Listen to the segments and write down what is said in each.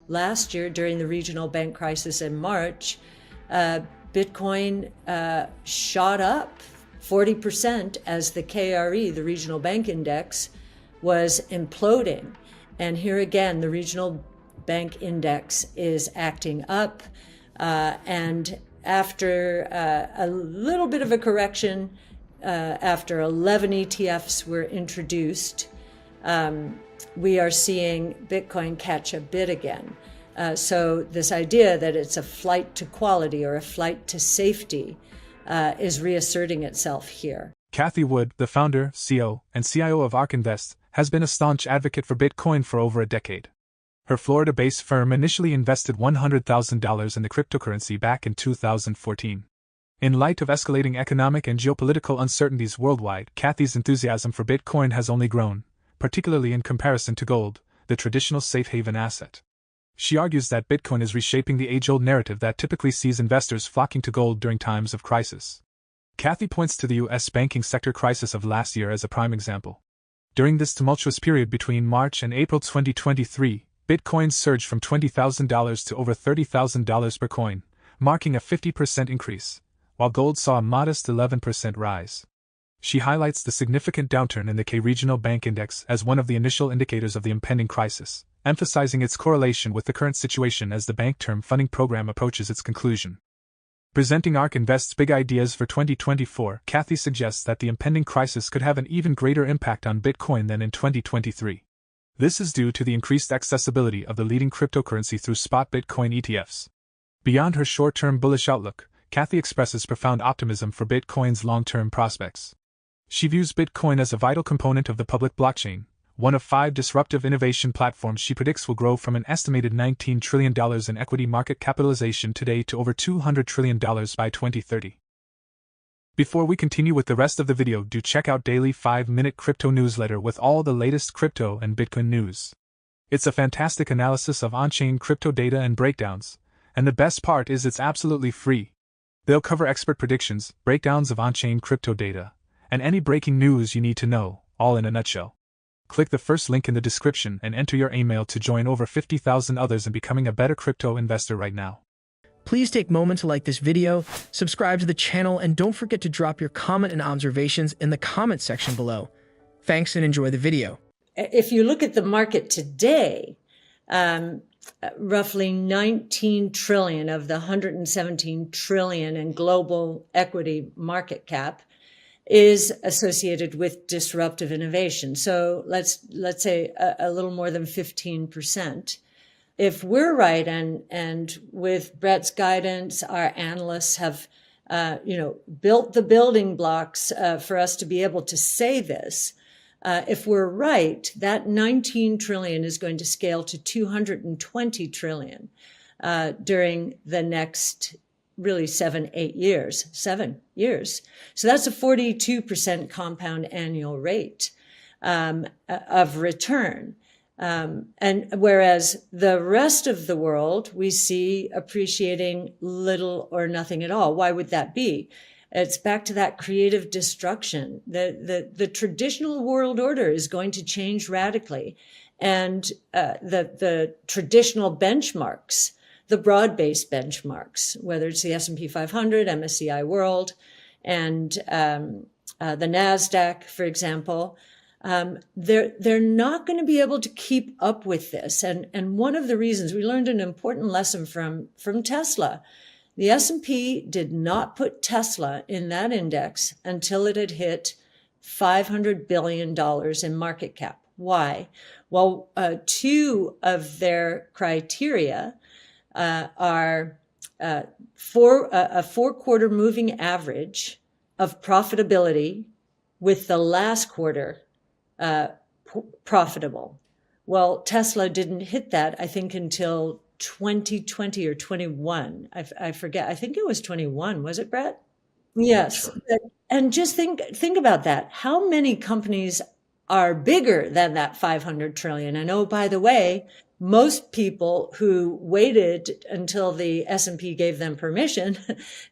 last year during the regional bank crisis in March, Bitcoin shot up 40% as the KRE, the regional bank index, was imploding. And here again, the regional bank index is acting up. And after a little bit of a correction, after 11 ETFs were introduced, we are seeing Bitcoin catch a bid again. So this idea that it's a flight to quality or a flight to safety is reasserting itself here. Cathie Wood, the founder, CEO, and CIO of ARK Invest, has been a staunch advocate for Bitcoin for over a decade. Her Florida-based firm initially invested $100,000 in the cryptocurrency back in 2014. In light of escalating economic and geopolitical uncertainties worldwide, Cathie's enthusiasm for Bitcoin has only grown, particularly in comparison to gold, the traditional safe haven asset. She argues that Bitcoin is reshaping the age-old narrative that typically sees investors flocking to gold during times of crisis. Cathie points to the U.S. banking sector crisis of last year as a prime example. During this tumultuous period between March and April 2023, Bitcoin surged from $20,000 to over $30,000 per coin, marking a 50% increase, while gold saw a modest 11% rise. She highlights the significant downturn in the K Regional Bank Index as one of the initial indicators of the impending crisis, emphasizing its correlation with the current situation as the Bank Term Funding Program approaches its conclusion. Presenting ARK Invest's big ideas for 2024, Cathie suggests that the impending crisis could have an even greater impact on Bitcoin than in 2023. This is due to the increased accessibility of the leading cryptocurrency through spot Bitcoin ETFs. Beyond her short-term bullish outlook, Cathie expresses profound optimism for Bitcoin's long-term prospects. She views Bitcoin as a vital component of the public blockchain, one of 5 disruptive innovation platforms she predicts will grow from an estimated $19 trillion in equity market capitalization today to over $200 trillion by 2030. Before we continue with the rest of the video, do check out daily 5-minute crypto newsletter with all the latest crypto and Bitcoin news. It's a fantastic analysis of on-chain crypto data and breakdowns, and the best part is it's absolutely free. They'll cover expert predictions, breakdowns of on-chain crypto data, and any breaking news you need to know, all in a nutshell. Click the first link in the description and enter your email to join over 50,000 others in becoming a better crypto investor right now. Please take a moment to like this video, subscribe to the channel, and don't forget to drop your comment and observations in the comment section below. Thanks and enjoy the video. If you look at the market today, roughly 19 trillion of the 117 trillion in global equity market cap is associated with disruptive innovation. So let's say a little more than 15%. If we're right, and with Brett's guidance, our analysts have, built the building blocks for us to be able to say this. If we're right, that 19 trillion is going to scale to 220 trillion during the next really 7 years. So that's a 42% compound annual rate of return. And whereas the rest of the world, we see appreciating little or nothing at all. Why would that be? It's back to that creative destruction. The traditional world order is going to change radically. And the traditional benchmarks, the broad-based benchmarks, whether it's the S&P 500, MSCI World, and the NASDAQ, for example, they're not going to be able to keep up with this. And one of the reasons, we learned an important lesson from Tesla. The S&P did not put Tesla in that index until it had hit $500 billion in market cap. Why? Well, 2 of their criteria are a 4-quarter moving average of profitability with the last quarter profitable. Well, Tesla didn't hit that, I think, until 2020 or 21. I forget. I think it was 21. Was it, Brett? Yes. And just think about that. How many companies are bigger than that 500 trillion? And oh, by the way, most people who waited until the S&P gave them permission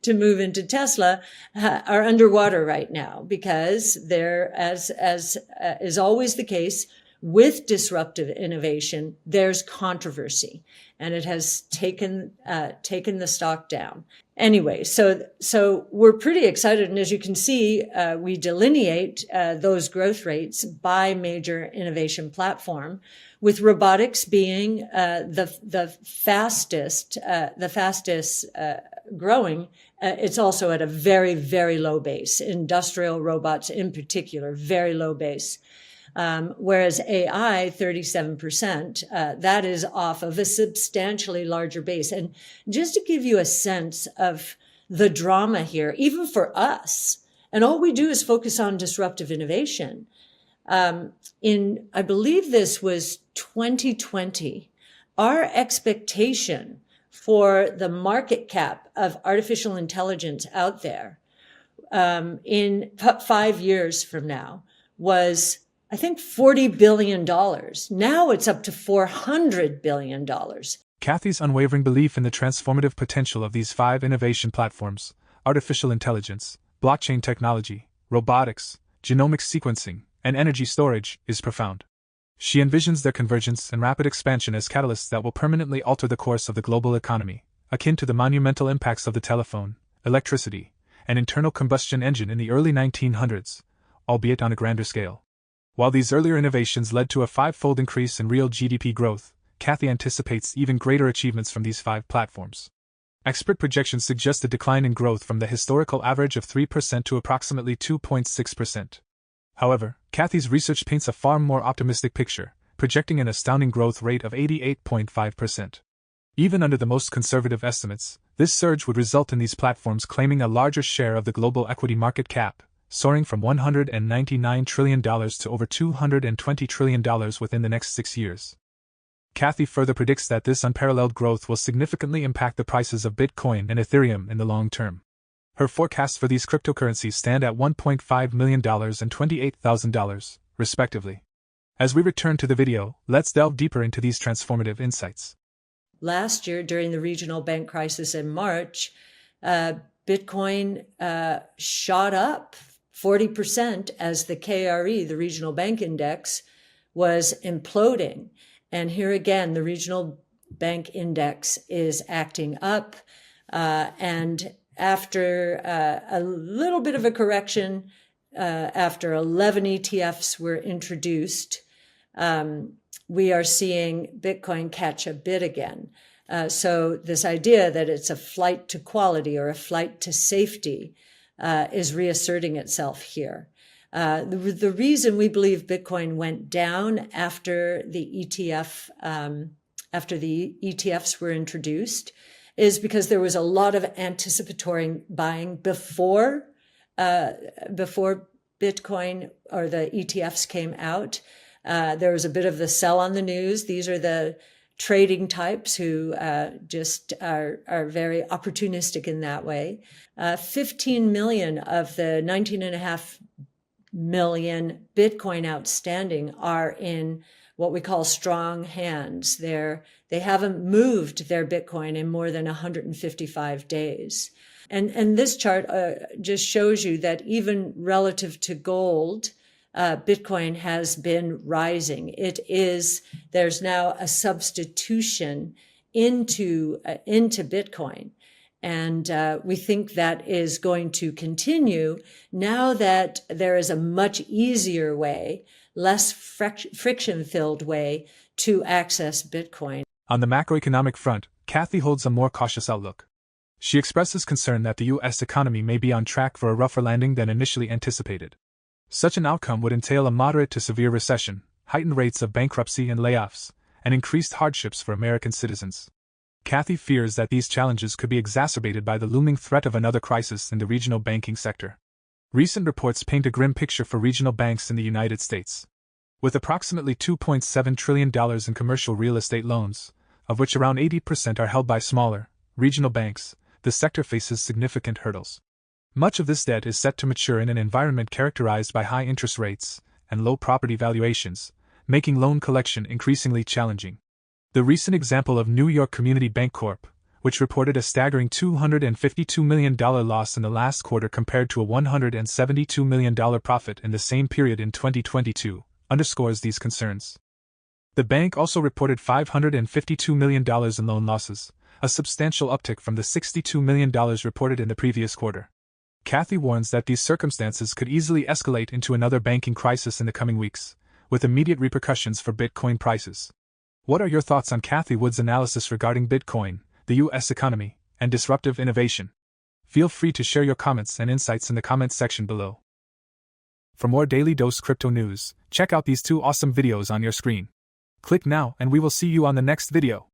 to move into Tesla are underwater right now because they're, as is always the case, with disruptive innovation, there's controversy, and it has taken the stock down. Anyway, so we're pretty excited, and as you can see, we delineate those growth rates by major innovation platform, with robotics being the fastest growing. It's also at a very, very low base. Industrial robots, in particular, very low base. Whereas AI, 37%, that is off of a substantially larger base. And just to give you a sense of the drama here, even for us, and all we do is focus on disruptive innovation. I believe this was 2020, our expectation for the market cap of artificial intelligence out there in 5 years from now was, I think, $40 billion. Now it's up to $400 billion. Cathie's unwavering belief in the transformative potential of these 5 innovation platforms, artificial intelligence, blockchain technology, robotics, genomic sequencing, and energy storage, is profound. She envisions their convergence and rapid expansion as catalysts that will permanently alter the course of the global economy, akin to the monumental impacts of the telephone, electricity, and internal combustion engine in the early 1900s, albeit on a grander scale. While these earlier innovations led to a 5-fold increase in real GDP growth, Cathie anticipates even greater achievements from these 5 platforms. Expert projections suggest a decline in growth from the historical average of 3% to approximately 2.6%. However, Cathie's research paints a far more optimistic picture, projecting an astounding growth rate of 88.5%. Even under the most conservative estimates, this surge would result in these platforms claiming a larger share of the global equity market cap, soaring from $199 trillion to over $220 trillion within the next 6 years. Cathie further predicts that this unparalleled growth will significantly impact the prices of Bitcoin and Ethereum in the long term. Her forecasts for these cryptocurrencies stand at $1.5 million and $28,000, respectively. As we return to the video, let's delve deeper into these transformative insights. Last year, during the regional bank crisis in March, Bitcoin shot up 40% as the KRE, the regional bank index, was imploding. And here again, the regional bank index is acting up. And after a little bit of a correction, after 11 ETFs were introduced, we are seeing Bitcoin catch a bid again. So this idea that it's a flight to quality or a flight to safety is reasserting itself here. The reason we believe Bitcoin went down after the ETFs were introduced is because there was a lot of anticipatory buying before Bitcoin or the ETFs came out. There was a bit of the sell on the news. These are the trading types who just are very opportunistic in that way. 15 million of the 19.5 million Bitcoin outstanding are in what we call strong hands. They haven't moved their Bitcoin in more than 155 days. And this chart just shows you that even relative to gold, Bitcoin has been rising. There's now a substitution into Bitcoin. And we think that is going to continue now that there is a much easier way, less friction-filled way to access Bitcoin. On the macroeconomic front, Cathie holds a more cautious outlook. She expresses concern that the U.S. economy may be on track for a rougher landing than initially anticipated. Such an outcome would entail a moderate to severe recession, heightened rates of bankruptcy and layoffs, and increased hardships for American citizens. Cathie fears that these challenges could be exacerbated by the looming threat of another crisis in the regional banking sector. Recent reports paint a grim picture for regional banks in the United States. With approximately $2.7 trillion in commercial real estate loans, of which around 80% are held by smaller, regional banks, the sector faces significant hurdles. Much of this debt is set to mature in an environment characterized by high interest rates and low property valuations, making loan collection increasingly challenging. The recent example of New York Community Bank Corp., which reported a staggering $252 million loss in the last quarter compared to a $172 million profit in the same period in 2022, underscores these concerns. The bank also reported $552 million in loan losses, a substantial uptick from the $62 million reported in the previous quarter. Cathie warns that these circumstances could easily escalate into another banking crisis in the coming weeks, with immediate repercussions for Bitcoin prices. What are your thoughts on Cathie Wood's analysis regarding Bitcoin, the US economy, and disruptive innovation? Feel free to share your comments and insights in the comments section below. For more Daily Dose Crypto news, check out these 2 awesome videos on your screen. Click now and we will see you on the next video.